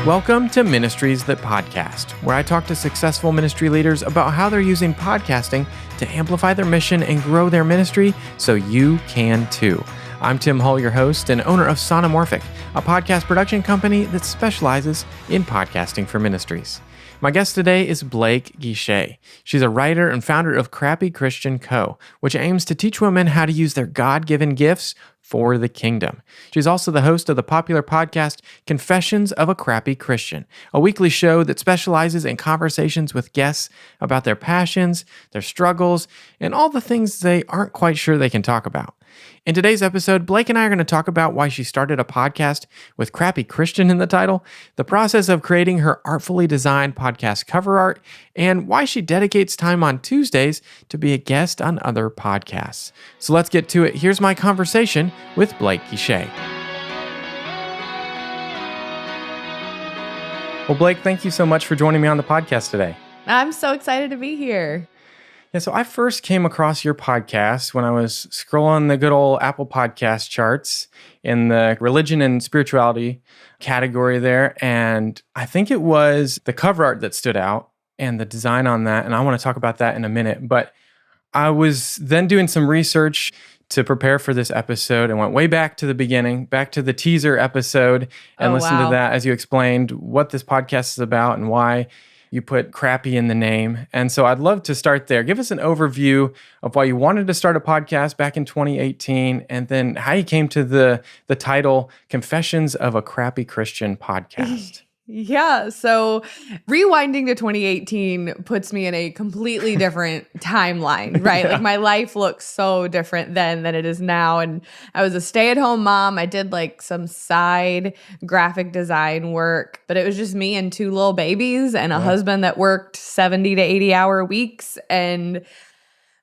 Welcome to Ministries That Podcast, where I talk to successful ministry leaders about how they're using podcasting to amplify their mission and grow their ministry so you can too. I'm Tim Hull, your host and owner of Sonomorphic, a podcast production company that specializes in podcasting for ministries. My guest today is Blake Guichet. She's a writer and founder of Crappy Christian Co., which aims to teach women how to use their God-given gifts for the kingdom. She's also the host of the popular podcast Confessions of a Crappy Christian, a weekly show that specializes in conversations with guests about their passions, their struggles, and all the things they aren't quite sure they can talk about. In today's episode, Blake and I are going to talk about why she started a podcast with Crappy Christian in the title, the process of creating her artfully designed podcast cover art, and why she dedicates time on Tuesdays to be a guest on other podcasts. So let's get to it. Here's my conversation with Blake Guichet. Well, Blake, thank you so much for joining me on the podcast today. I'm so excited to be here. Yeah, so I first came across your podcast when I was scrolling the good old Apple Podcast charts in the religion and spirituality category there. And I think it was the cover art that stood out and the design on that. And I want to talk about that in a minute. But I was then doing some research to prepare for this episode and went way back to the beginning, back to the teaser episode and listened to that as you explained what this podcast is about and why you put crappy in the name. And so I'd love to start there. Give us an overview of why you wanted to start a podcast back in 2018 and then how you came to the title Confessions of a Crappy Christian Podcast. Yeah, so rewinding to 2018 puts me in a completely different timeline, right? Like my life looks so different then than it is now. And I was a stay-at-home mom. I did like some side graphic design work, but it was just me and two little babies and a husband that worked 70 to 80-hour weeks and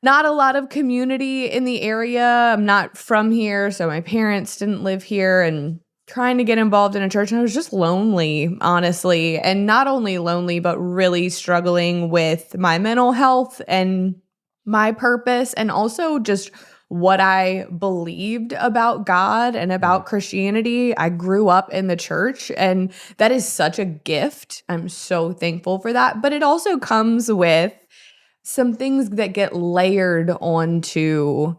not a lot of community in the area. I'm not from here, so my parents didn't live here and trying to get involved in a church. And I was just lonely, honestly. And not only lonely, but really struggling with my mental health and my purpose and also just what I believed about God and about Christianity. I grew up in the church and that is such a gift. I'm so thankful for that. But it also comes with some things that get layered onto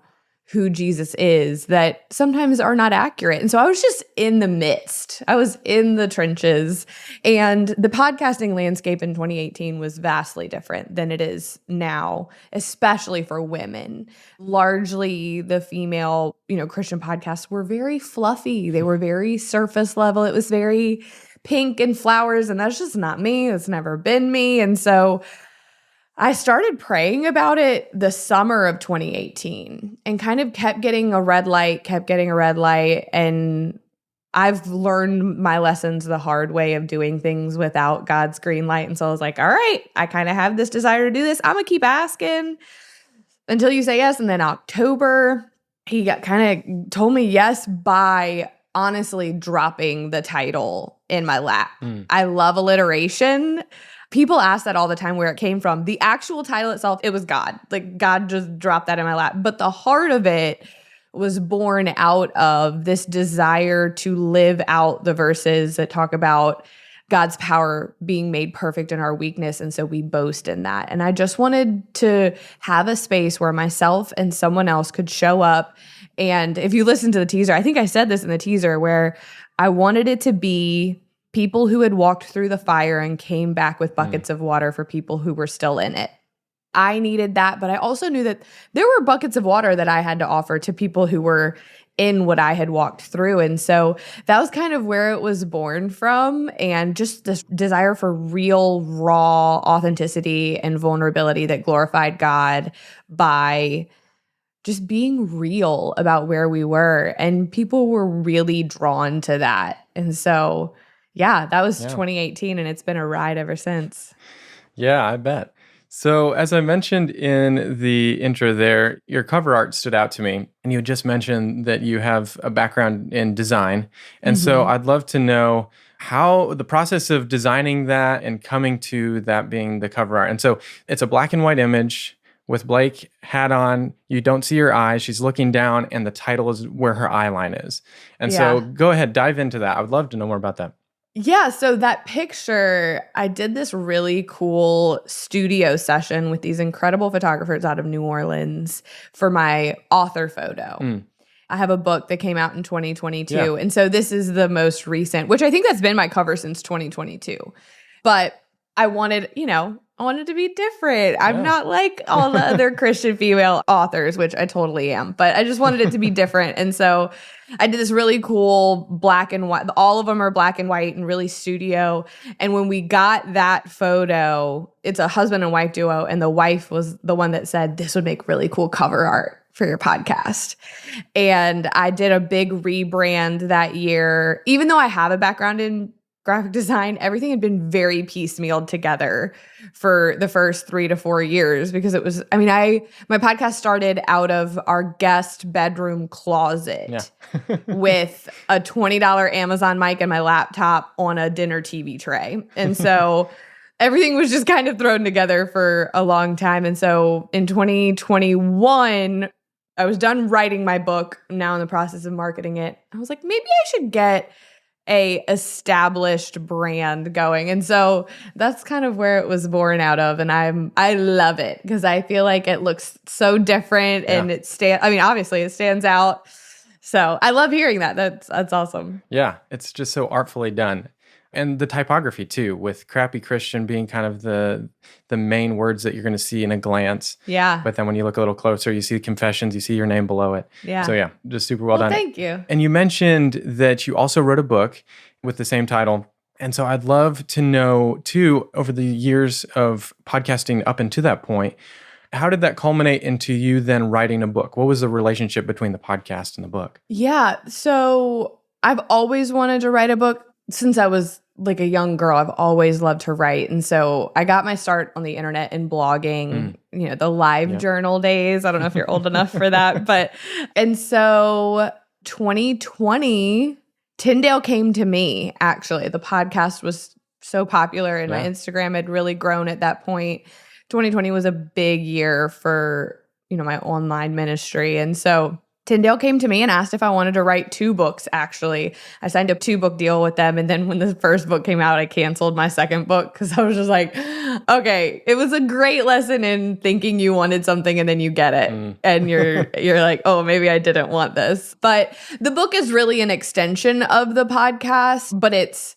who Jesus is that sometimes are not accurate. And so I was just in the midst. I was in the trenches. And the podcasting landscape in 2018 was vastly different than it is now, especially for women. Largely the female, Christian podcasts were very fluffy. They were very surface level. It was very pink and flowers. And that's just not me. That's never been me. And so I started praying about it the summer of 2018 and kind of kept getting a red light. And I've learned my lessons the hard way of doing things without God's green light. And so I was like, all right, I kind of have this desire to do this. I'm going to keep asking until you say yes. And then October, he told me yes by honestly dropping the title in my lap. I love alliteration. People ask that all the time where it came from. The actual title itself, it was God. Like God just dropped that in my lap. But the heart of it was born out of this desire to live out the verses that talk about God's power being made perfect in our weakness. And so we boast in that. And I just wanted to have a space where myself and someone else could show up. And if you listen to the teaser, I think I said this in the teaser where I wanted it to be people who had walked through the fire and came back with buckets of water for people who were still in it. I needed that, but I also knew that there were buckets of water that I had to offer to people who were in what I had walked through. And so that was kind of where it was born from, and just this desire for real, raw authenticity and vulnerability that glorified God by just being real about where we were. And people were really drawn to that. And so yeah, that was 2018, and it's been a ride ever since. Yeah, I bet. So as I mentioned in the intro there, your cover art stood out to me, and you just mentioned that you have a background in design. And so I'd love to know how the process of designing that and coming to that being the cover art. And so it's a black and white image with Blake hat on. You don't see her eyes. She's looking down, and the title is where her eye line is. And so go ahead, dive into that. I would love to know more about that. Yeah, so that picture, I did this really cool studio session with these incredible photographers out of New Orleans for my author photo. I have a book that came out in 2022. Yeah. And so this is the most recent, which I think that's been my cover since 2022. But I wanted, I wanted to be different. I'm not like all the other Christian female authors, which I totally am, but I just wanted it to be different. And so I did this really cool black and white. All of them are black and white and really studio. And when we got that photo, it's a husband and wife duo. And the wife was the one that said, this would make really cool cover art for your podcast. And I did a big rebrand that year. Even though I have a background in graphic design, everything had been very piecemealed together for the first 3 to 4 years because it was, my podcast started out of our guest bedroom closet with a $20 Amazon mic and my laptop on a dinner TV tray. And so everything was just kind of thrown together for a long time. And so in 2021, I was done writing my book, now in the process of marketing it. I was like, maybe I should get a established brand going. And so that's kind of where it was born out of. And I love it because I feel like it looks so different and obviously it stands out. So I love hearing that. That's awesome. Yeah. It's just so artfully done. And the typography too, with crappy Christian being kind of the main words that you're going to see in a glance. Yeah. But then when you look a little closer, you see confessions, you see your name below it. Yeah. So yeah, just super well done. Thank you. And you mentioned that you also wrote a book with the same title. And so I'd love to know too, over the years of podcasting up until that point, how did that culminate into you then writing a book? What was the relationship between the podcast and the book? Yeah. So I've always wanted to write a book. Since I was like a young girl, I've always loved to write. And so I got my start on the internet in blogging, the live journal days. I don't know if you're old enough for that, and so 2020, Tyndale came to me, actually. The podcast was so popular and my Instagram had really grown at that point. 2020 was a big year for, my online ministry. And so Tyndale came to me and asked if I wanted to write 2 books, actually. I signed a 2-book deal with them. And then when the first book came out, I canceled my second book because I was just like, okay, it was a great lesson in thinking you wanted something and then you get it. And you're like, oh, maybe I didn't want this. But the book is really an extension of the podcast, but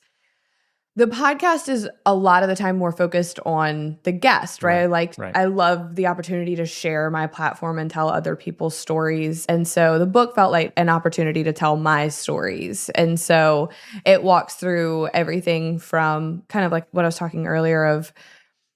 the podcast is a lot of the time more focused on the guest, right? I love the opportunity to share my platform and tell other people's stories. And so the book felt like an opportunity to tell my stories. And so it walks through everything from kind of like what I was talking earlier of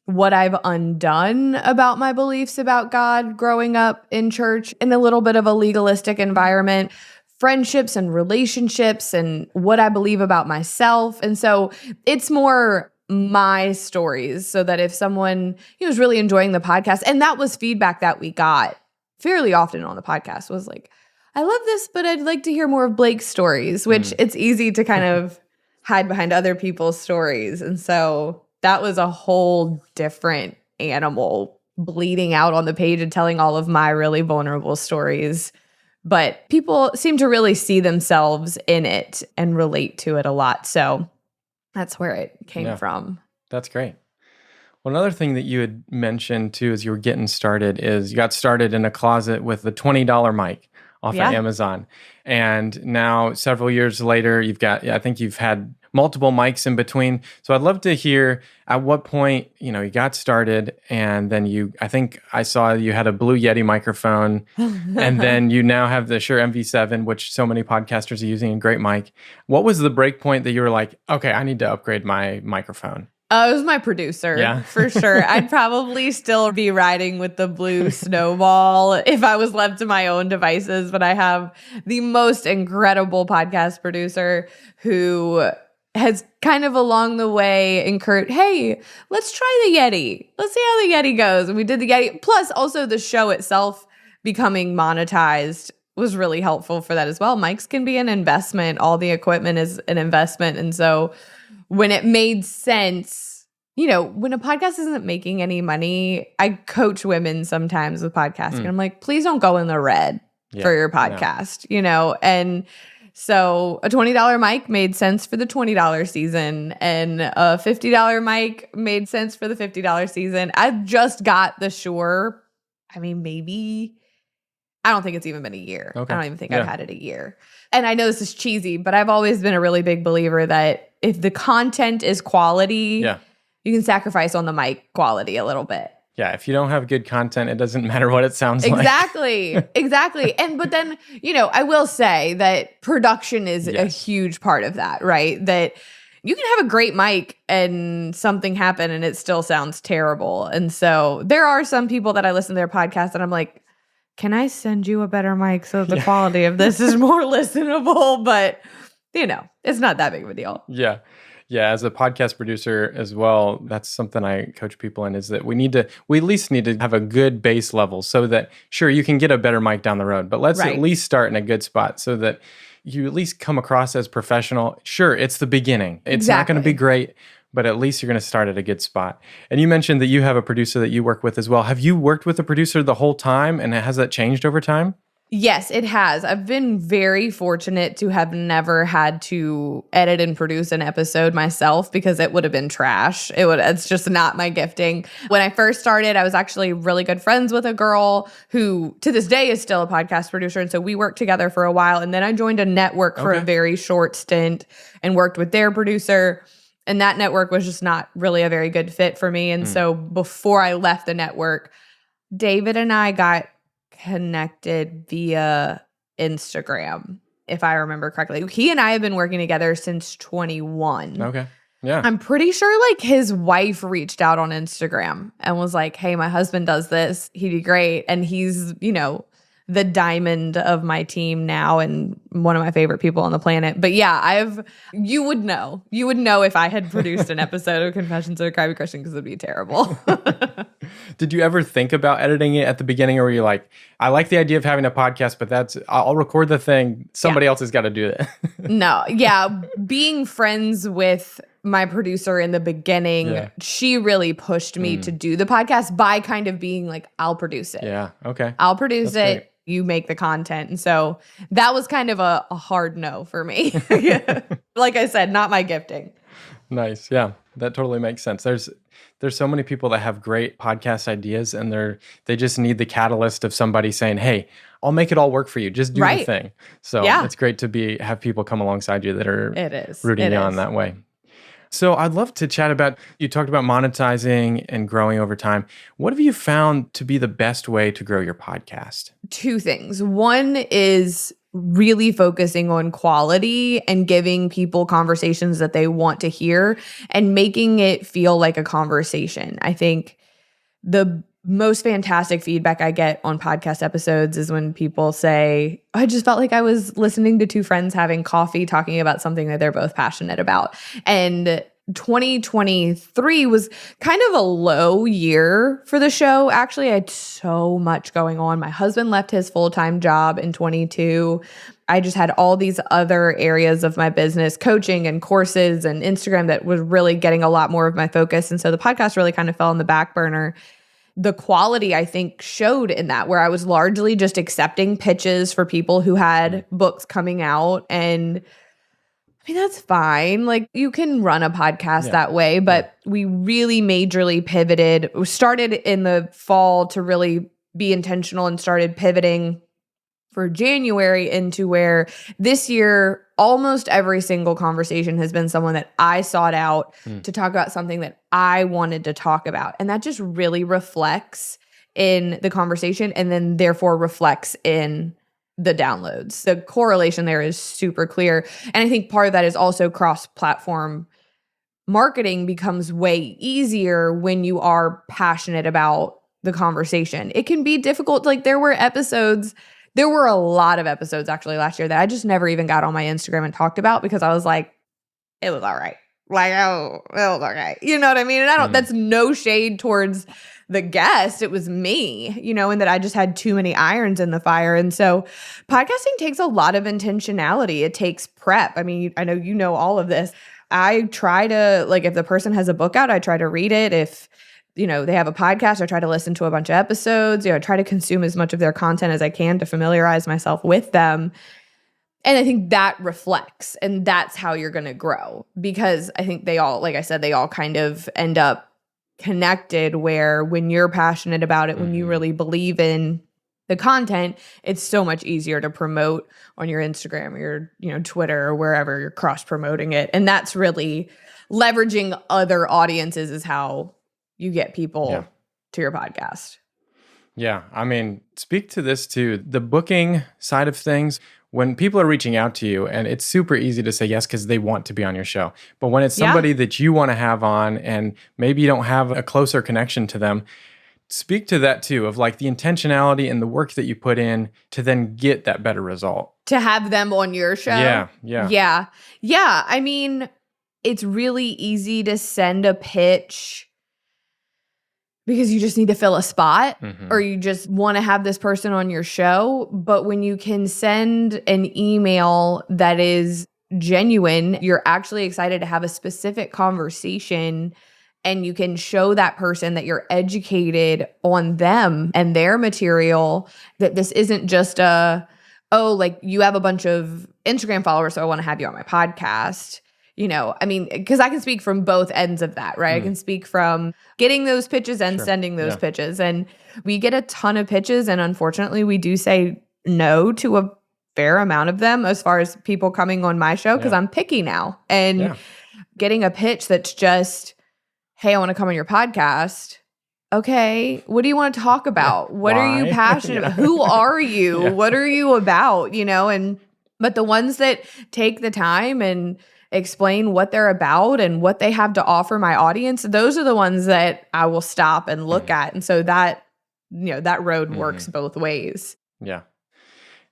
what I've undone about my beliefs about God growing up in church in a little bit of a legalistic environment, friendships and relationships and what I believe about myself. And so it's more my stories so that if someone was really enjoying the podcast, and that was feedback that we got fairly often on the podcast was like, I love this, but I'd like to hear more of Blake's stories, which it's easy to kind of hide behind other people's stories. And so that was a whole different animal bleeding out on the page and telling all of my really vulnerable stories. But people seem to really see themselves in it and relate to it a lot. So that's where it came from. That's great. Well, another thing that you had mentioned too as you were getting started is you got started in a closet with the $20 mic off of Amazon. And now several years later, I think you've had multiple mics in between. So I'd love to hear at what point, you got started and then I think I saw you had a Blue Yeti microphone and then you now have the Shure MV7, which so many podcasters are using, a great mic. What was the break point that you were like, okay, I need to upgrade my microphone? It was my producer, for sure. I'd probably still be riding with the Blue Snowball if I was left to my own devices, but I have the most incredible podcast producer who has kind of along the way encouraged, hey, let's try the Yeti. Let's see how the Yeti goes. And we did the Yeti. Plus, also the show itself becoming monetized was really helpful for that as well. Mics can be an investment. All the equipment is an investment. And so when it made sense, when a podcast isn't making any money, I coach women sometimes with podcasting. I'm like, please don't go in the red for your podcast, and So a $20 mic made sense for the $20 season, and a $50 mic made sense for the $50 season. I've just got the Shure. I mean, maybe, I don't think it's even been a year. Okay. I don't even think I've had it a year. And I know this is cheesy, but I've always been a really big believer that if the content is quality, you can sacrifice on the mic quality a little bit. Yeah, if you don't have good content, it doesn't matter what it sounds like. Exactly. But then, I will say that production is a huge part of that, right? That you can have a great mic and something happen and it still sounds terrible. And so there are some people that I listen to their podcast and I'm like, can I send you a better mic so the quality of this is more listenable? But, it's not that big of a deal. Yeah. Yeah, as a podcast producer as well, that's something I coach people in, is that we at least need to have a good base level so that, sure, you can get a better mic down the road, but let's at least start in a good spot so that you at least come across as professional. Sure, it's the beginning. It's not going to be great, but at least you're going to start at a good spot. And you mentioned that you have a producer that you work with as well. Have you worked with a producer the whole time, and has that changed over time? Yes, it has. I've been very fortunate to have never had to edit and produce an episode myself because it would have been trash. It's just not my gifting. When I first started, I was actually really good friends with a girl who to this day is still a podcast producer. And so we worked together for a while. And then I joined a network for a very short stint and worked with their producer. And that network was just not really a very good fit for me. And so before I left the network, David and I got connected via Instagram, if I remember correctly. He and I have been working together since 21. Okay. Yeah. I'm pretty sure his wife reached out on Instagram and was like, hey, my husband does this. He'd be great. And he's, the diamond of my team now and one of my favorite people on the planet. But yeah, you would know if I had produced an episode of Confessions of a Crybaby Christian because it would be terrible. Did you ever think about editing it at the beginning, or were you like, I like the idea of having a podcast, but I'll record the thing. Somebody else has got to do it. No. Yeah. Being friends with my producer in the beginning, she really pushed me to do the podcast by kind of being like, I'll produce it. Yeah. Okay. I'll produce That's it. great. You make the content. And so that was kind of a hard no for me. Like I said, not my gifting. Nice. Yeah, that totally makes sense. There's so many people that have great podcast ideas, and they just need the catalyst of somebody saying, hey, I'll make it all work for you. Just do the thing. So it's great to have people come alongside you that are rooting you on that way. So I'd love to chat about, you talked about monetizing and growing over time. What have you found to be the best way to grow your podcast? Two things. One is really focusing on quality and giving people conversations that they want to hear and making it feel like a conversation. I think the most fantastic feedback I get on podcast episodes is when people say, I just felt like I was listening to two friends having coffee talking about something that they're both passionate about. And 2023 was kind of a low year for the show. Actually, I had so much going on. My husband left his full-time job in 22. I just had all these other areas of my business, coaching and courses and Instagram, that was really getting a lot more of my focus. And so the podcast really kind of fell on the back burner. The quality, I think, showed in that, where I was largely just accepting pitches for people who had books coming out. And I mean, that's fine. Like, you can run a podcast that way, but we really majorly pivoted. We started in the fall to really be intentional and started pivoting for January into where this year, almost every single conversation has been someone that I sought out to talk about something that I wanted to talk about. And that just really reflects in the conversation, and then therefore reflects in the downloads. The correlation there is super clear. And I think part of that is also cross-platform marketing becomes way easier when you are passionate about the conversation. It can be difficult. Like, there were a lot of episodes actually last year that I just never even got on my Instagram and talked about because I was like, it was all right. Like, oh, it was all right. You know what I mean? And that's no shade towards the guest. It was me, and that I just had too many irons in the fire. And so podcasting takes a lot of intentionality. It takes prep. I mean, I know you know all of this. I try to, like, if the person has a book out, I try to read it. If they have a podcast, I try to listen to a bunch of episodes, I try to consume as much of their content as I can to familiarize myself with them. And I think that reflects, and that's how you're going to grow, because I think they all, like I said, they all kind of end up connected, where when you're passionate about it, when you really believe in the content, it's so much easier to promote on your Instagram or your, Twitter or wherever you're cross promoting it. And that's really leveraging other audiences is how you get people to your podcast. Yeah. I mean, speak to this too, the booking side of things. When people are reaching out to you, and it's super easy to say yes because they want to be on your show. But when it's somebody that you want to have on and maybe you don't have a closer connection to them, speak to that too, of like the intentionality and the work that you put in to then get that better result. To have them on your show? Yeah. I mean, it's really easy to send a pitch because you just need to fill a spot or you just want to have this person on your show. But when you can send an email that is genuine, you're actually excited to have a specific conversation, and you can show that person that you're educated on them and their material, that this isn't just like you have a bunch of Instagram followers, so I want to have you on my podcast. I mean, because I can speak from both ends of that, right? I can speak from getting those pitches and sending those pitches. And we get a ton of pitches. And unfortunately, we do say no to a fair amount of them as far as people coming on my show, because I'm picky now. And getting a pitch that's just, hey, I want to come on your podcast. Okay, what do you want to talk about? What are you passionate about? Who are you? What are you about? But the ones that take the time and explain what they're about and what they have to offer my audience, those are the ones that I will stop and look at. And so that, that road works both ways. Yeah.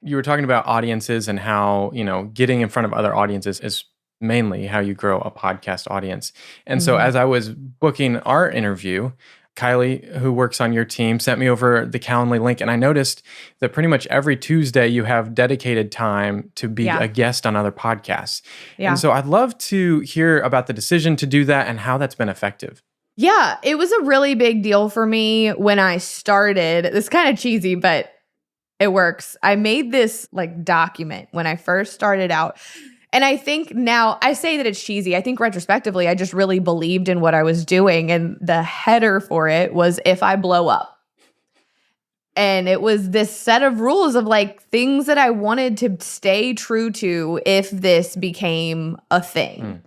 You were talking about audiences and how, getting in front of other audiences is mainly how you grow a podcast audience. And so as I was booking our interview, Kylie, who works on your team, sent me over the Calendly link, and I noticed that pretty much every Tuesday you have dedicated time to be a guest on other podcasts. Yeah. And so I'd love to hear about the decision to do that and how that's been effective. Yeah, it was a really big deal for me when I started. It's kind of cheesy, but it works. I made this document when I first started out. And I think now, I say that it's cheesy. I think retrospectively, I just really believed in what I was doing. And the header for it was, if I blow up. And it was this set of rules of things that I wanted to stay true to if this became a thing.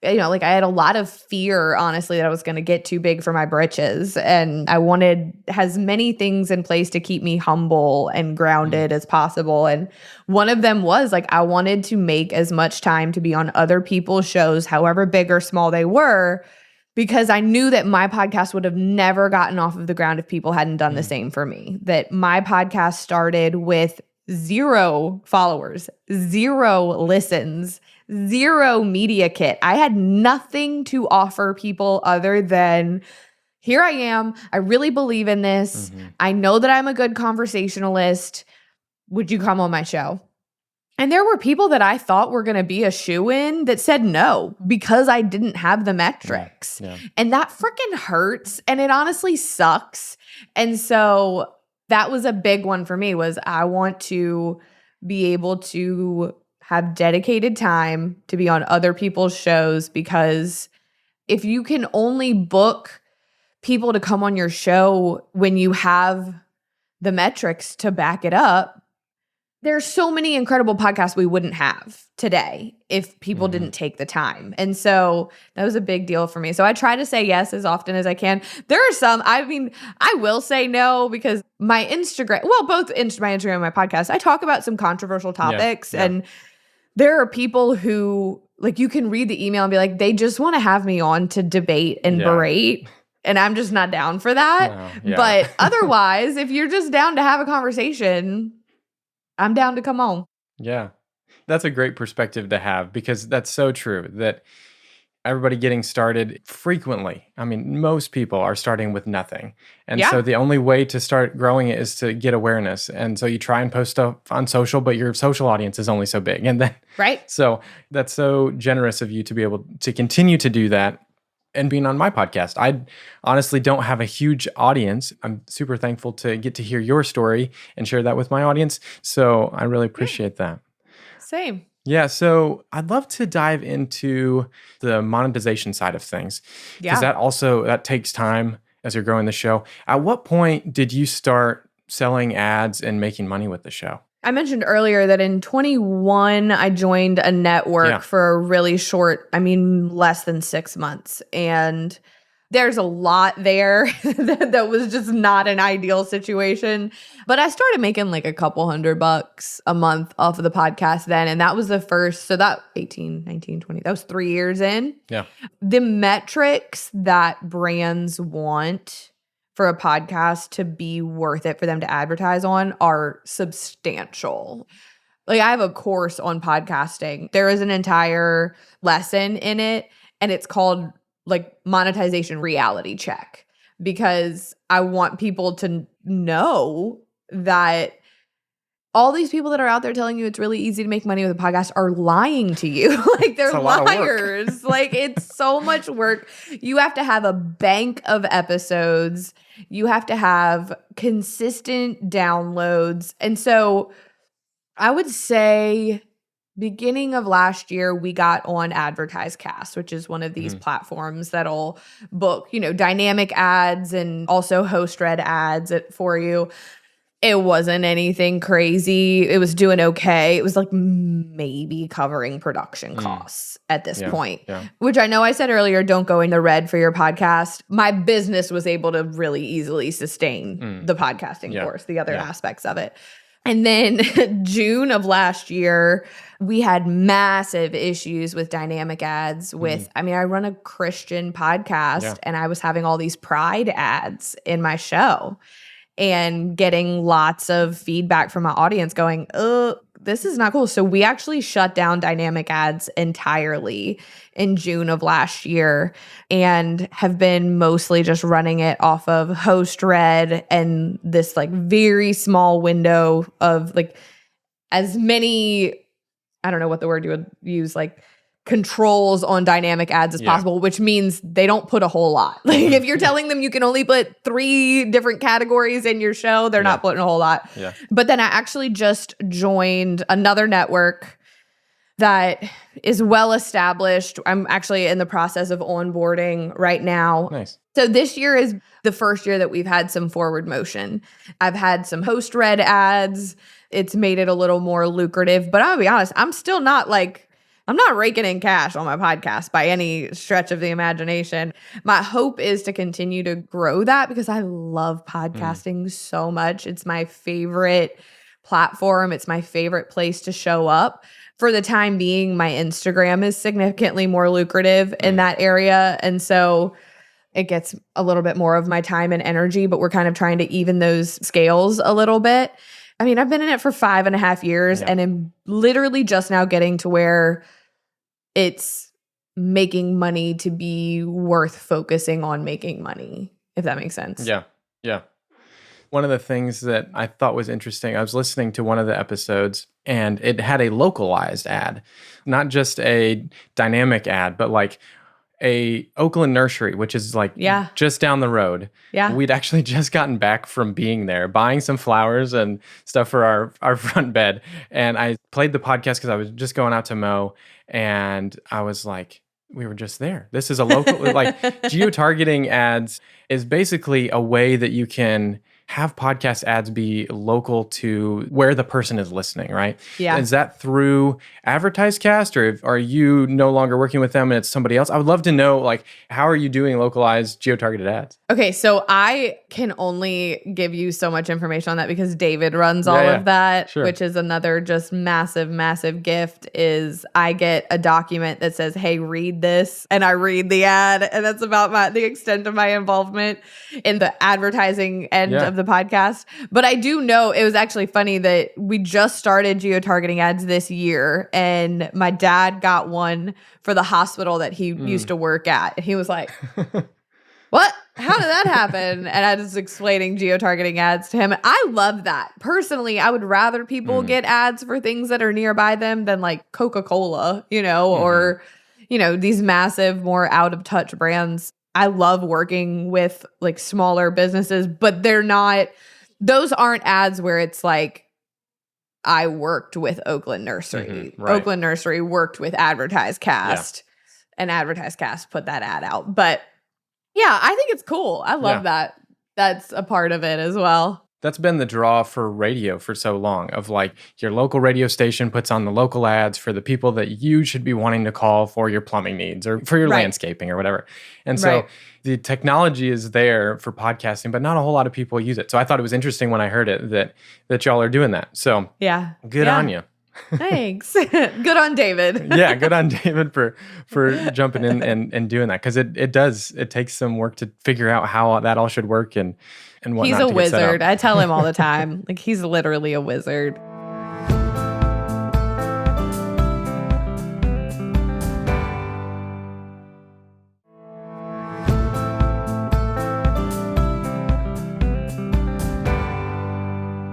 I had a lot of fear, honestly, that I was going to get too big for my britches. And I wanted as many things in place to keep me humble and grounded as possible. And one of them was I wanted to make as much time to be on other people's shows, however big or small they were, because I knew that my podcast would have never gotten off of the ground if people hadn't done the same for me. That my podcast started with 0 followers, 0 listens, 0 media kit. I had nothing to offer people other than, here I am. I really believe in this. I know that I'm a good conversationalist. Would you come on my show? And there were people that I thought were going to be a shoo-in that said no because I didn't have the metrics. And that freaking hurts. And it honestly sucks. And so that was a big one for me, was I want to be able to have dedicated time to be on other people's shows, because if you can only book people to come on your show when you have the metrics to back it up, there's so many incredible podcasts we wouldn't have today if people didn't take the time. And so that was a big deal for me. So I try to say yes as often as I can. There are some, I will say no, because my Instagram, both my Instagram and my podcast, I talk about some controversial topics. And there are people who, you can read the email and be like, they just want to have me on to debate and berate. And I'm just not down for that. But otherwise, if you're just down to have a conversation, I'm down to come on. Yeah. That's a great perspective to have, because that's so true, that everybody getting started frequently, most people are starting with nothing. And so the only way to start growing it is to get awareness. And so you try and post stuff on social, but your social audience is only so big. And then, so that's so generous of you to be able to continue to do that. And being on my podcast, I honestly don't have a huge audience. I'm super thankful to get to hear your story and share that with my audience. So I really appreciate that. Same. Yeah, so I'd love to dive into the monetization side of things because Yeah. that takes time as you're growing the show. At what point did you start selling ads and making money with the show? I mentioned earlier that in 21, I joined a network for a really short, less than 6 months. And there's a lot there that was just not an ideal situation. But I started making like a couple $100 a month off of the podcast then. And that was the first, so that 18, 19, 20, that was 3 years in. Yeah. The metrics that brands want for a podcast to be worth it for them to advertise on are substantial. Like I have a course on podcasting. There is an entire lesson in it, and it's called like monetization reality check, because I want people to know that all these people that are out there telling you it's really easy to make money with a podcast are lying to you. Like they're liars. Like it's so much work. You have to have a bank of episodes. You have to have consistent downloads. And so I would say beginning of last year, we got on AdvertiseCast, which is one of these platforms that'll book, dynamic ads and also host read ads for you. It wasn't anything crazy. It was doing okay. It was like maybe covering production costs at this point, which I know I said earlier, don't go in the red for your podcast. My business was able to really easily sustain the podcasting course, the other aspects of it. And then June of last year, we had massive issues with dynamic ads with, I run a Christian podcast and I was having all these pride ads in my show and getting lots of feedback from my audience going, this is not cool. So we actually shut down dynamic ads entirely in June of last year and have been mostly just running it off of host read and this like very small window of like as many, I don't know what the word you would use, like controls on dynamic ads as possible, which means they don't put a whole lot. Like if you're telling them you can only put 3 different categories in your show, they're not putting a whole lot. Yeah. But then I actually just joined another network that is well established. I'm actually in the process of onboarding right now. Nice. So this year is the first year that we've had some forward motion. I've had some host read ads. It's made it a little more lucrative, but I'll be honest, I'm not raking in cash on my podcast by any stretch of the imagination. My hope is to continue to grow that because I love podcasting so much. It's my favorite platform. It's my favorite place to show up. For the time being, my Instagram is significantly more lucrative in that area. And so it gets a little bit more of my time and energy, but we're kind of trying to even those scales a little bit. I've been in it for 5.5 years and I'm literally just now getting to where it's making money to be worth focusing on making money, if that makes sense. Yeah. Yeah. One of the things that I thought was interesting, I was listening to one of the episodes and it had a localized ad, not just a dynamic ad, but like a Oakland nursery, which is like just down the road. Yeah. We'd actually just gotten back from being there, buying some flowers and stuff for our front bed. And I played the podcast because I was just going out to mow. And I was like, we were just there. This is a local, like geo-targeting ads is basically a way that you can have podcast ads be local to where the person is listening, right? Yeah. Is that through AdvertiseCast or are you no longer working with them and it's somebody else? I would love to know, like, how are you doing localized geo-targeted ads? Okay, so I can only give you so much information on that because David runs all of that, which is another just massive, massive gift is I get a document that says, hey, read this, and I read the ad, and that's about the extent of my involvement in the advertising end of the podcast. But I do know it was actually funny that we just started geo-targeting ads this year, and my dad got one for the hospital that he used to work at, and he was like, what? How did that happen? And I was explaining geo-targeting ads to him. I love that. Personally, I would rather people get ads for things that are nearby them than like Coca-Cola, or, these massive, more out-of-touch brands. I love working with like smaller businesses, but those aren't ads where it's like I worked with Oakland Nursery. Right. Oakland Nursery worked with Advertise Cast, and Advertise Cast put that ad out. But yeah, I think it's cool. I love that. That's a part of it as well. That's been the draw for radio for so long, of like your local radio station puts on the local ads for the people that you should be wanting to call for your plumbing needs or for your landscaping or whatever. And so the technology is there for podcasting, but not a whole lot of people use it. So I thought it was interesting when I heard it that y'all are doing that. So good on you. Thanks. Good on David. Good on David for jumping in and doing that, because it takes some work to figure out how that all should work and whatnot. He's a wizard. I tell him all the time. Like, he's literally a wizard.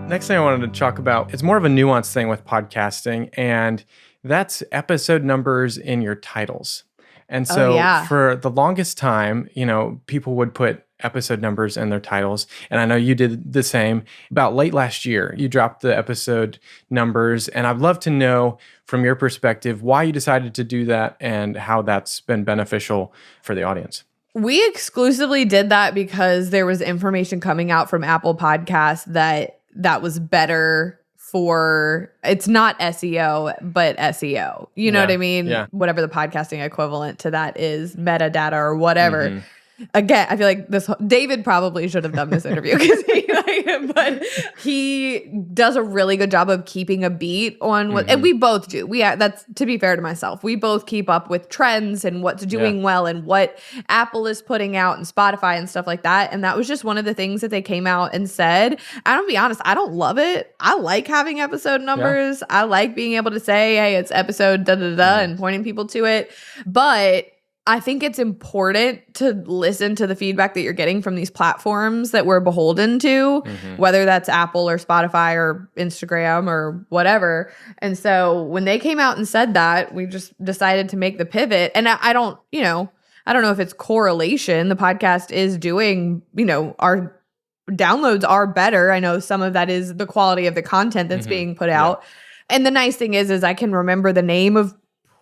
Next thing I wanted to talk about is more of a nuanced thing with podcasting, and that's episode numbers in your titles. And so for the longest time, people would put episode numbers in their titles. And I know you did the same. About late last year, you dropped the episode numbers. And I'd love to know from your perspective why you decided to do that and how that's been beneficial for the audience. We exclusively did that because there was information coming out from Apple Podcasts that was better for, it's not SEO, but SEO. You know what I mean? Yeah. Whatever the podcasting equivalent to that is, metadata or whatever. Again, I feel like David probably should have done this interview but he does a really good job of keeping a beat on what, and we both do. That's, to be fair to myself, we both keep up with trends and what's doing well and what Apple is putting out and Spotify and stuff like that. And that was just one of the things that they came out and said. I'm gonna be honest, I don't love it. I like having episode numbers. Yeah. I like being able to say, hey, it's episode and pointing people to it. But I think it's important to listen to the feedback that you're getting from these platforms that we're beholden to, whether that's Apple or Spotify or Instagram or whatever. And so when they came out and said that, we just decided to make the pivot. And I don't know if it's correlation. The podcast is doing, our downloads are better. I know some of that is the quality of the content that's being put out. And the nice thing is I can remember the name of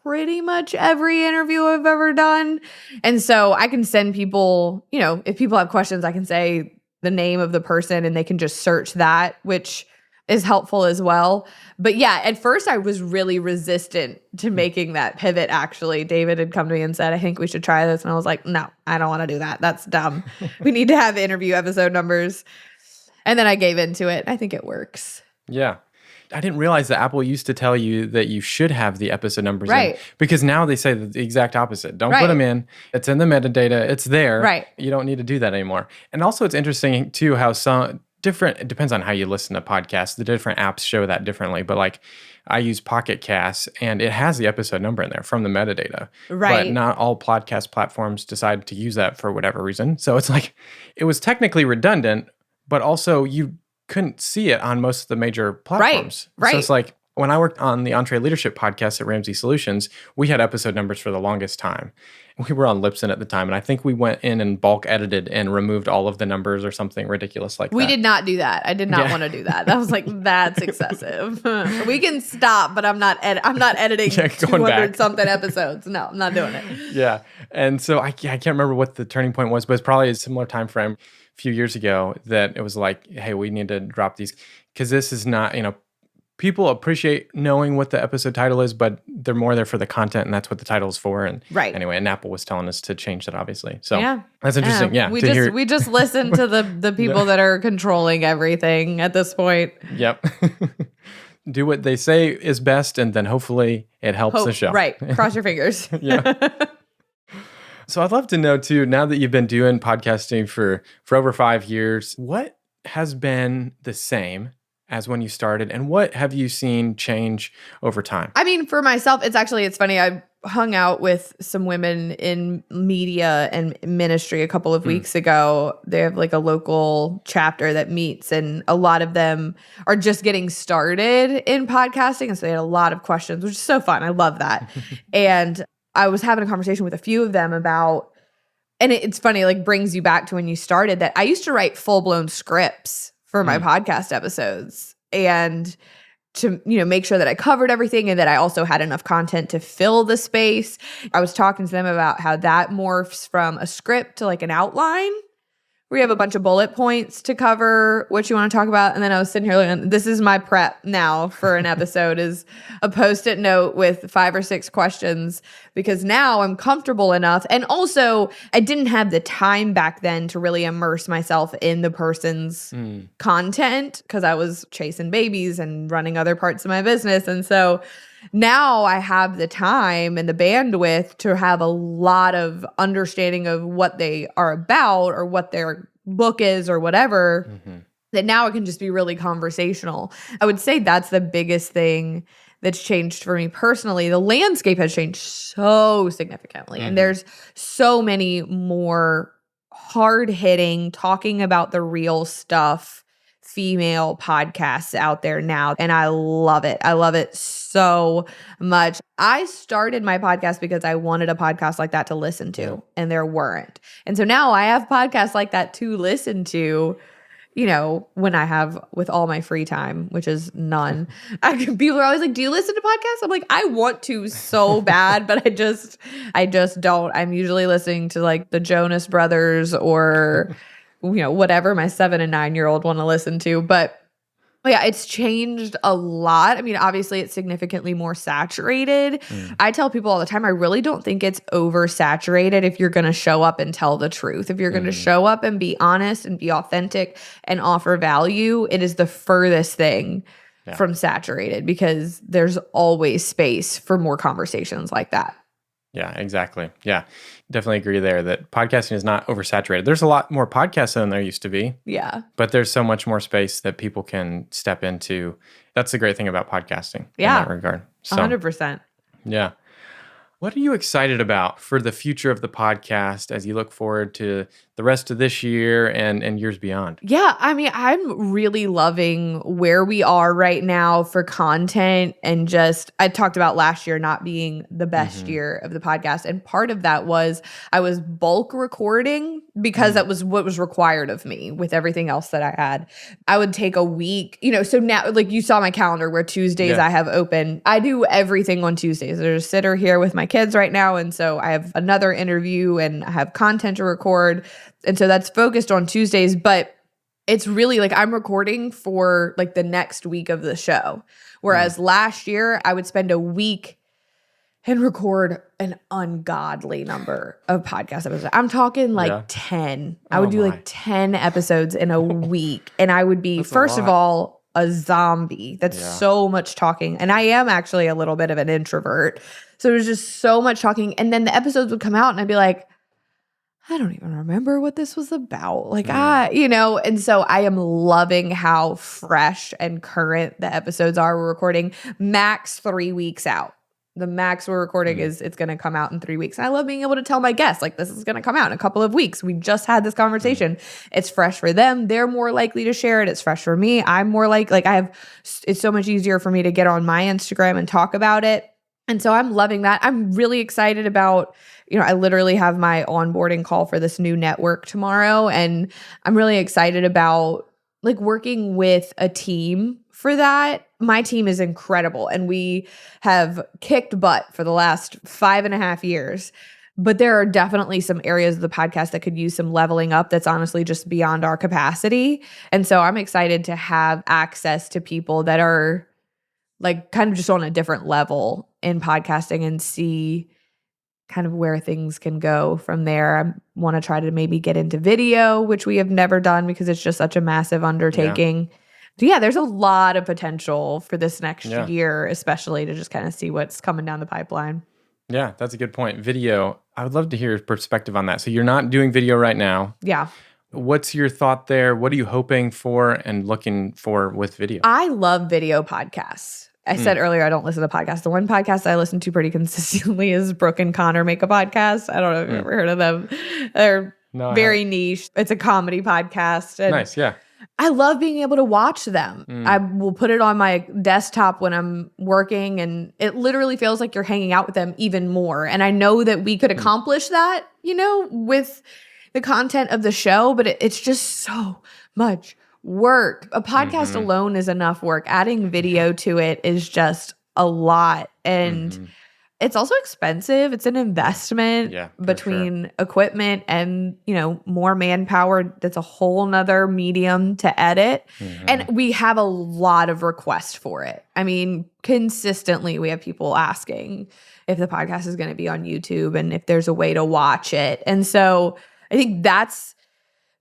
pretty much every interview I've ever done. And so I can send people, if people have questions, I can say the name of the person and they can just search that, which is helpful as well. But yeah, at first I was really resistant to making that pivot, actually. David had come to me and said, I think we should try this. And I was like, no, I don't want to do that. That's dumb. We need to have interview episode numbers. And then I gave into it. I think it works. Yeah. I didn't realize that Apple used to tell you that you should have the episode numbers in, because now they say the exact opposite. Don't put them in. It's in the metadata. It's there. Right. You don't need to do that anymore. And also it's interesting too how it depends on how you listen to podcasts. The different apps show that differently. But like I use Pocket Casts and it has the episode number in there from the metadata. Right. But not all podcast platforms decide to use that for whatever reason. So it's like, it was technically redundant, but also you couldn't see it on most of the major platforms. Right. So it's like when I worked on the Entree Leadership podcast at Ramsey Solutions, we had episode numbers for the longest time. We were on Libsyn at the time, and I think we went in and bulk edited and removed all of the numbers or something ridiculous like that. We did not do that. I did not want to do that. I was like, that's excessive. We can stop, but I'm not editing 200 something episodes. No, I'm not doing it. Yeah. And so I can't remember what the turning point was, but it's probably a similar time frame few years ago that it was like, hey, we need to drop these because this is not, people appreciate knowing what the episode title is, but they're more there for the content, and that's what the title is for. And anyway, and Apple was telling us to change that, obviously. So that's interesting. Yeah. We just listen to the people that are controlling everything at this point. Yep. Do what they say is best, and then hopefully it helps the show. Right. Cross your fingers. Yeah. So I'd love to know too, now that you've been doing podcasting for over 5 years, what has been the same as when you started, and what have you seen change over time? I mean, for myself, it's funny. I hung out with some women in media and ministry a couple of weeks ago. They have like a local chapter that meets, and a lot of them are just getting started in podcasting. And so they had a lot of questions, which is so fun. I love that. And I was having a conversation with a few of them about, and it's funny, like brings you back to when you started, that I used to write full-blown scripts for my podcast episodes. And to, make sure that I covered everything and that I also had enough content to fill the space. I was talking to them about how that morphs from a script to like an outline. We have a bunch of bullet points to cover what you want to talk about. And then I was sitting here looking, this is my prep now for an episode is a Post-it note with 5 or 6 questions, because now I'm comfortable enough. And also I didn't have the time back then to really immerse myself in the person's content because I was chasing babies and running other parts of my business. And so now I have the time and the bandwidth to have a lot of understanding of what they are about or what their book is or whatever, that now it can just be really conversational. I would say that's the biggest thing that's changed for me personally. The landscape has changed so significantly. And there's so many more hard-hitting, talking about the real stuff female podcasts out there now. And I love it. I love it so much. I started my podcast because I wanted a podcast like that to listen to, and there weren't. And so now I have podcasts like that to listen to, when I have with all my free time, which is none. People are always like, do you listen to podcasts? I'm like, I want to so bad, but I just don't. I'm usually listening to like the Jonas Brothers or whatever my 7 and 9-year-old want to listen to. But yeah, it's changed a lot. I mean, obviously it's significantly more saturated. I tell people all the time, I really don't think it's oversaturated if you're going to show up and tell the truth. If you're going to show up and be honest and be authentic and offer value, it is the furthest thing from saturated, because there's always space for more conversations like that. Yeah, exactly. Yeah, definitely agree there that podcasting is not oversaturated. There's a lot more podcasts than there used to be. Yeah. But there's so much more space that people can step into. That's the great thing about podcasting in that regard. So, 100%. Yeah. What are you excited about for the future of the podcast as you look forward to the rest of this year and years beyond? Yeah, I mean, I'm really loving where we are right now for content, and just, I talked about last year not being the best year of the podcast. And part of that was I was bulk recording because that was what was required of me with everything else that I had. I would take a week, so now, like you saw my calendar where Tuesdays I have open. I do everything on Tuesdays. There's a sitter here with my kids right now. And so I have another interview and I have content to record. And so that's focused on Tuesdays, but it's really like I'm recording for like the next week of the show. Whereas last year I would spend a week and record an ungodly number of podcast episodes. I'm talking like 10. I would do like 10 episodes in a week. And I would be, first of all, a zombie. That's so much talking. And I am actually a little bit of an introvert. So it was just so much talking. And then the episodes would come out and I'd be like, I don't even remember what this was about. Like, and so I am loving how fresh and current the episodes are. We're recording max 3 weeks out. The max we're recording is it's going to come out in 3 weeks. And I love being able to tell my guests, like, this is going to come out in a couple of weeks. We just had this conversation. It's fresh for them. They're more likely to share it. It's fresh for me. I'm more like it's so much easier for me to get on my Instagram and talk about it. And so I'm loving that. I'm really excited about, I literally have my onboarding call for this new network tomorrow. And I'm really excited about like working with a team for that. My team is incredible. And we have kicked butt for the last 5.5 years. But there are definitely some areas of the podcast that could use some leveling up that's honestly just beyond our capacity. And so I'm excited to have access to people that are like kind of just on a different level in podcasting and see kind of where things can go from there. I want to try to maybe get into video, which we have never done because it's just such a massive undertaking. So there's a lot of potential for this next year, especially to just kind of see what's coming down the pipeline. Yeah, that's a good point. Video, I would love to hear your perspective on that. So you're not doing video right now. Yeah. What's your thought there? What are you hoping for and looking for with video? I love video podcasts. I said earlier, I don't listen to podcasts. The one podcast I listen to pretty consistently is Brooke and Connor Make a Podcast. I don't know if you've ever heard of them. They're very niche. It's a comedy podcast. And nice, yeah. I love being able to watch them. I will put it on my desktop when I'm working, and it literally feels like you're hanging out with them even more. And I know that we could accomplish that, with the content of the show, but it's just so much work. A podcast alone is enough work. Adding video to it is just a lot. And it's also expensive. It's an investment between equipment and, more manpower. That's a whole nother medium to edit. And we have a lot of requests for it. I mean, consistently we have people asking if the podcast is going to be on YouTube and if there's a way to watch it. And so I think that's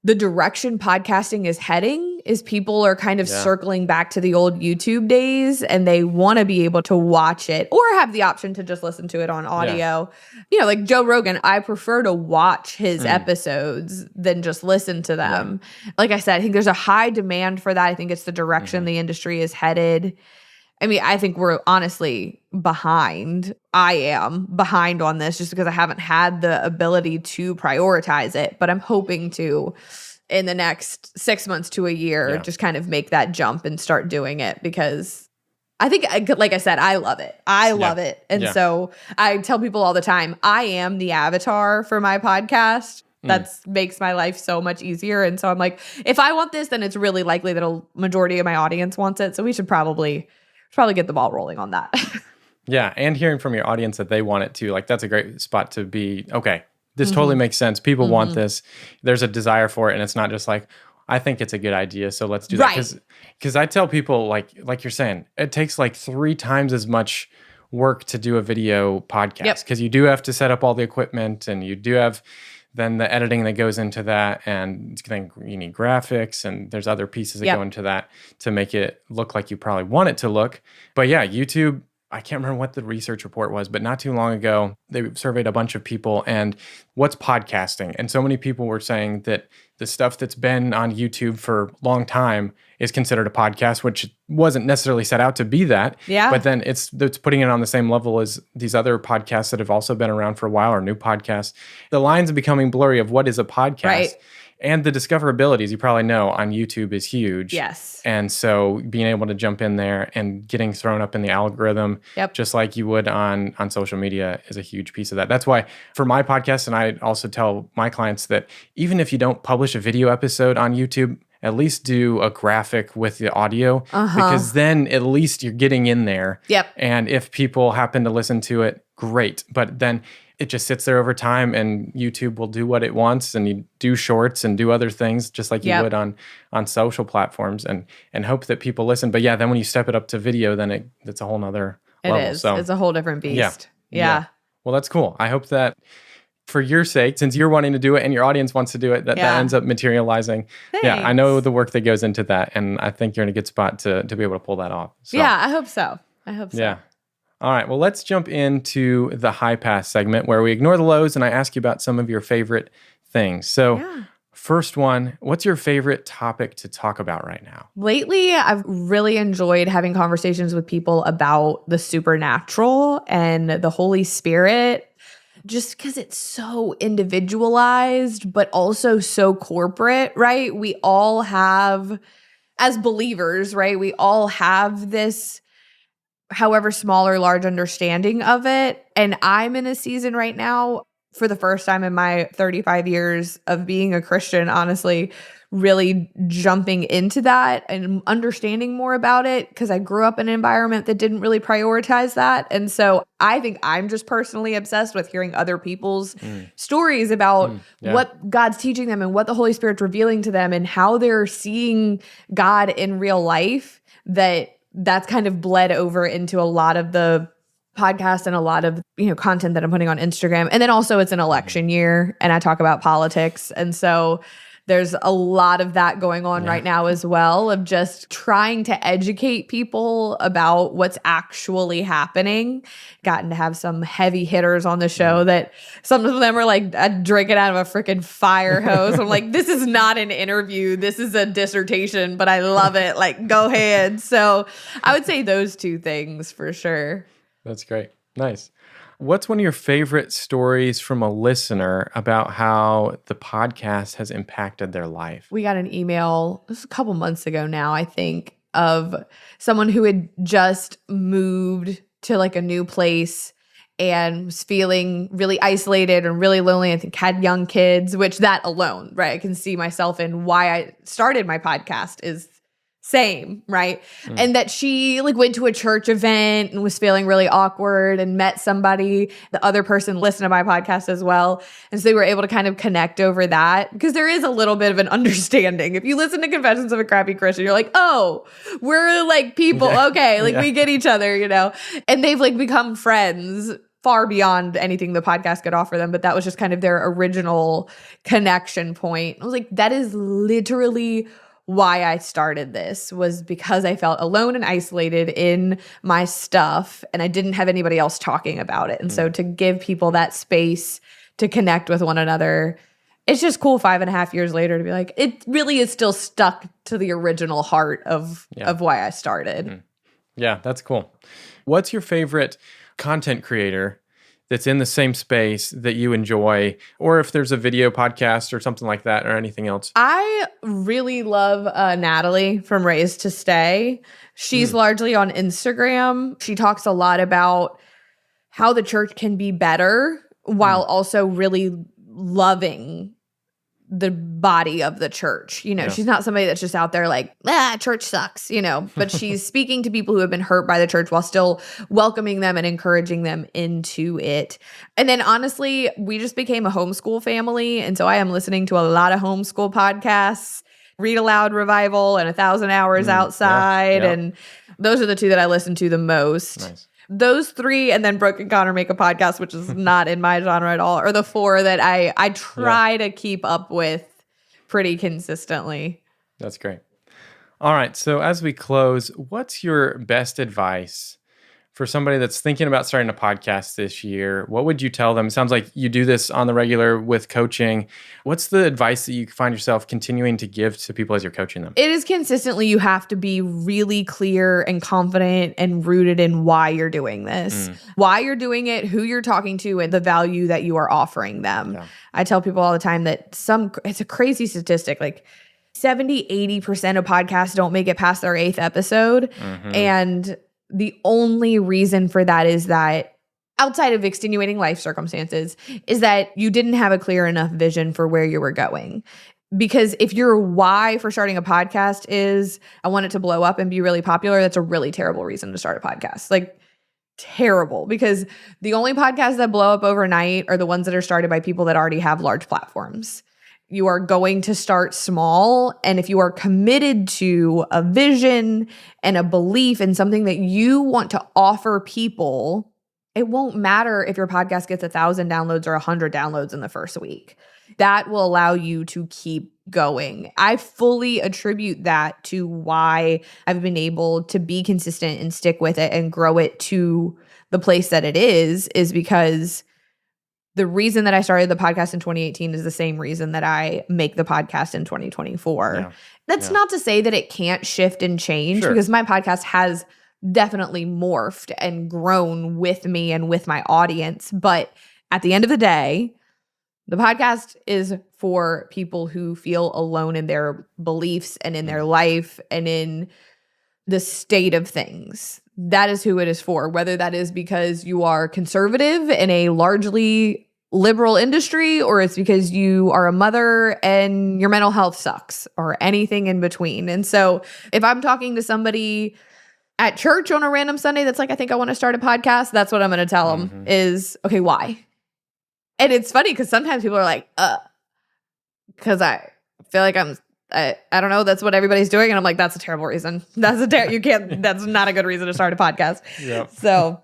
the direction podcasting is heading, is people are kind of circling back to the old YouTube days and they want to be able to watch it or have the option to just listen to it on audio. Like Joe Rogan, I prefer to watch his episodes than just listen to them. Like I said, I think there's a high demand for that. I think it's the direction the industry is headed. I mean, I think we're honestly behind. I am behind on this just because I haven't had the ability to prioritize it. But I'm hoping to, in the next 6 months to a year, just kind of make that jump and start doing it because I think, like I said, I love it. I love it. And so I tell people all the time, I am the avatar for my podcast. That makes my life so much easier. And so I'm like, if I want this, then it's really likely that a majority of my audience wants it. So we should probably get the ball rolling on that. Yeah. And hearing from your audience that they want it too, like that's a great spot to be, okay, this totally makes sense. People want this. There's a desire for it. And it's not just like, I think it's a good idea, so let's do that. Because I tell people, like you're saying, it takes like 3 times as much work to do a video podcast because you do have to set up all the equipment and you do have then the editing that goes into that, and then you need graphics, and there's other pieces that go into that to make it look like you probably want it to look. But yeah, YouTube, I can't remember what the research report was, but not too long ago, they surveyed a bunch of people and what's podcasting? And so many people were saying that the stuff that's been on YouTube for a long time is considered a podcast, which wasn't necessarily set out to be that. Yeah. But then it's putting it on the same level as these other podcasts that have also been around for a while, or new podcasts. The lines are becoming blurry of what is a podcast. Right. And the discoverability, as you probably know, on YouTube is huge. Yes. And so being able to jump in there and getting thrown up in the algorithm, just like you would on social media, is a huge piece of that. That's why for my podcast, and I also tell my clients that even if you don't publish a video episode on YouTube, at least do a graphic with the audio, because then at least you're getting in there. Yep. And if people happen to listen to it, great. But then it just sits there over time, and YouTube will do what it wants, and you do shorts and do other things just like you would on social platforms, and hope that people listen. But yeah, then when you step it up to video, then it's a whole nother level. It is. So, it's a whole different beast. Yeah. Well, that's cool. I hope that for your sake, since you're wanting to do it and your audience wants to do it, that ends up materializing. Thanks. Yeah, I know the work that goes into that, and I think you're in a good spot to be able to pull that off. So, yeah, I hope so. Yeah. All right, well, let's jump into the high pass segment where we ignore the lows and I ask you about some of your favorite things. So first one, what's your favorite topic to talk about right now? Lately, I've really enjoyed having conversations with people about the supernatural and the Holy Spirit, just because it's so individualized, but also so corporate, right? We all have, as believers, right? We all have this, however small or large, understanding of it. And I'm in a season right now, for the first time in my 35 years of being a Christian, honestly, really jumping into that and understanding more about it, because I grew up in an environment that didn't really prioritize that. And so I think I'm just personally obsessed with hearing other people's stories about what God's teaching them and what the Holy Spirit's revealing to them and how they're seeing God in real life. That's kind of bled over into a lot of the podcasts and a lot of, content that I'm putting on Instagram. And then also it's an election year and I talk about politics. And so there's a lot of that going on right now as well, of just trying to educate people about what's actually happening. Gotten to have some heavy hitters on the show that some of them are like drinking out of a freaking fire hose. I'm like, this is not an interview. This is a dissertation, but I love it. Like, go ahead. So I would say those two things for sure. That's great. Nice. What's one of your favorite stories from a listener about how the podcast has impacted their life? We got an email, this was a couple months ago now, I think, of someone who had just moved to like a new place and was feeling really isolated and really lonely. I think had young kids, which that alone, right? I can see myself in why I started my podcast is same, right? And that she like went to a church event and was feeling really awkward and met somebody. The other person listened to my podcast as well. And so they were able to kind of connect over that because there is a little bit of an understanding. If you listen to Confessions of a Crappy Christian, you're like, oh, we're like people. Yeah. Okay. Like Yeah. we get each other, you know, and they've like become friends far beyond anything the podcast could offer them. But that was just kind of their original connection point. I was like, that is literally why I started this, was because I felt alone and isolated in my stuff and I didn't have anybody else talking about it. And so to give people that space to connect with one another, it's just cool 5.5 years later to be like, it really is still stuck to the original heart of why I started. Yeah, that's cool. What's your favorite content creator that's in the same space that you enjoy, or if there's a video podcast or something like that or anything else? I really love Natalie from Raised to Stay. She's largely on Instagram. She talks a lot about how the church can be better while also really loving the body of the church. You know, she's not somebody that's just out there like, church sucks, you know, but she's speaking to people who have been hurt by the church while still welcoming them and encouraging them into it. And then honestly, we just became a homeschool family. And so I am listening to a lot of homeschool podcasts, Read Aloud Revival and 1,000 Hours Outside. And those are the two that I listen to the most. Nice. Those three, and then Brooke and Connor make a podcast, which is not in my genre at all, are the four that I try to keep up with pretty consistently. That's great. All right. So as we close, what's your best advice for somebody that's thinking about starting a podcast this year? What would you tell them? It sounds like you do this on the regular with coaching. What's the advice that you find yourself continuing to give to people as you're coaching them? It is consistently, you have to be really clear and confident and rooted in why you're doing this, why you're doing it, who you're talking to, and the value that you are offering them. Yeah. I tell people all the time that it's a crazy statistic, like 70-80% of podcasts don't make it past their 8th episode. And the only reason for that is that, outside of extenuating life circumstances, is that you didn't have a clear enough vision for where you were going. Because if your why for starting a podcast is, I want it to blow up and be really popular, that's a really terrible reason to start a podcast. Like, terrible. Because the only podcasts that blow up overnight are the ones that are started by people that already have large platforms. You are going to start small. And if you are committed to a vision and a belief in something that you want to offer people, it won't matter if your podcast gets 1,000 downloads or 100 downloads in the first week. That will allow you to keep going. I fully attribute that to why I've been able to be consistent and stick with it and grow it to the place that it is because the reason that I started the podcast in 2018 is the same reason that I make the podcast in 2024. Yeah. That's not to say that it can't shift and change because my podcast has definitely morphed and grown with me and with my audience. But at the end of the day, the podcast is for people who feel alone in their beliefs and in their life and in the state of things. That is who it is for, whether that is because you are conservative in a largely liberal industry or it's because you are a mother and your mental health sucks or anything in between. And so if I'm talking to somebody at church on a random Sunday that's like, I think I want to start a podcast, that's what I'm going to tell them is, okay, why? And it's funny because sometimes people are like, because I feel like I don't know, that's what everybody's doing. And I'm like, that's a terrible reason. That's not a good reason to start a podcast. Yep. So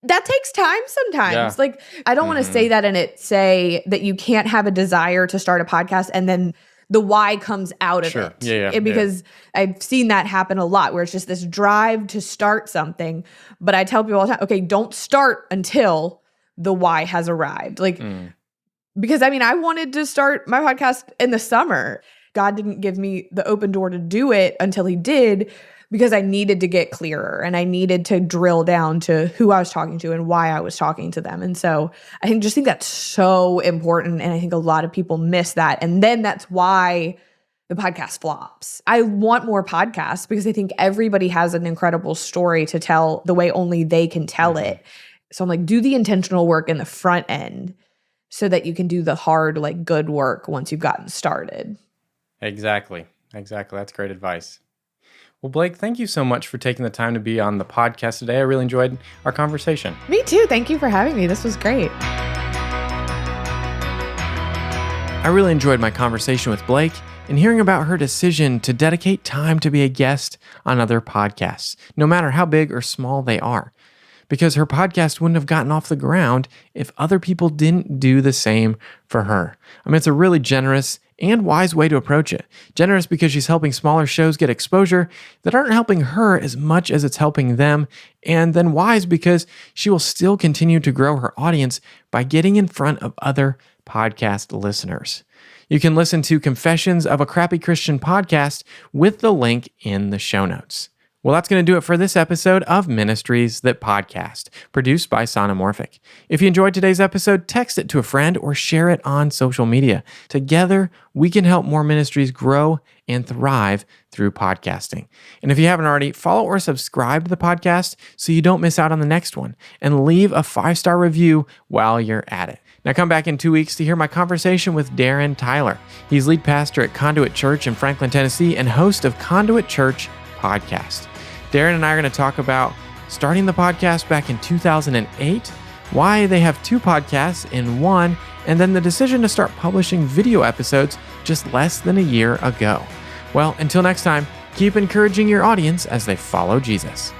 that takes time sometimes. Yeah. Like, I don't want to say that and say that you can't have a desire to start a podcast and then the why comes out of it. Yeah, because I've seen that happen a lot where it's just this drive to start something. But I tell people all the time, okay, don't start until the why has arrived. Like, because I mean, I wanted to start my podcast in the summer. God didn't give me the open door to do it until he did, because I needed to get clearer and I needed to drill down to who I was talking to and why I was talking to them. And so I think that's so important. And I think a lot of people miss that. And then that's why the podcast flops. I want more podcasts because I think everybody has an incredible story to tell the way only they can tell it. So I'm like, do the intentional work in the front end so that you can do the hard, like good work once you've gotten started. Exactly. That's great advice. Well, Blake, thank you so much for taking the time to be on the podcast today. I really enjoyed our conversation. Me too. Thank you for having me. This was great. I really enjoyed my conversation with Blake and hearing about her decision to dedicate time to be a guest on other podcasts, no matter how big or small they are, because her podcast wouldn't have gotten off the ground if other people didn't do the same for her. I mean, it's a really generous and wise way to approach it. Generous because she's helping smaller shows get exposure that aren't helping her as much as it's helping them, and then wise because she will still continue to grow her audience by getting in front of other podcast listeners. You can listen to Confessions of a Crappy Christian podcast with the link in the show notes. Well, that's going to do it for this episode of Ministries That Podcast, produced by Sonomorphic. If you enjoyed today's episode, text it to a friend or share it on social media. Together, we can help more ministries grow and thrive through podcasting. And if you haven't already, follow or subscribe to the podcast so you don't miss out on the next one. And leave a 5-star review while you're at it. Now come back in 2 weeks to hear my conversation with Darren Tyler. He's lead pastor at Conduit Church in Franklin, Tennessee, and host of Conduit Church Podcast. Darren and I are going to talk about starting the podcast back in 2008, why they have 2 podcasts in one, and then the decision to start publishing video episodes just less than a year ago. Well, until next time, keep encouraging your audience as they follow Jesus.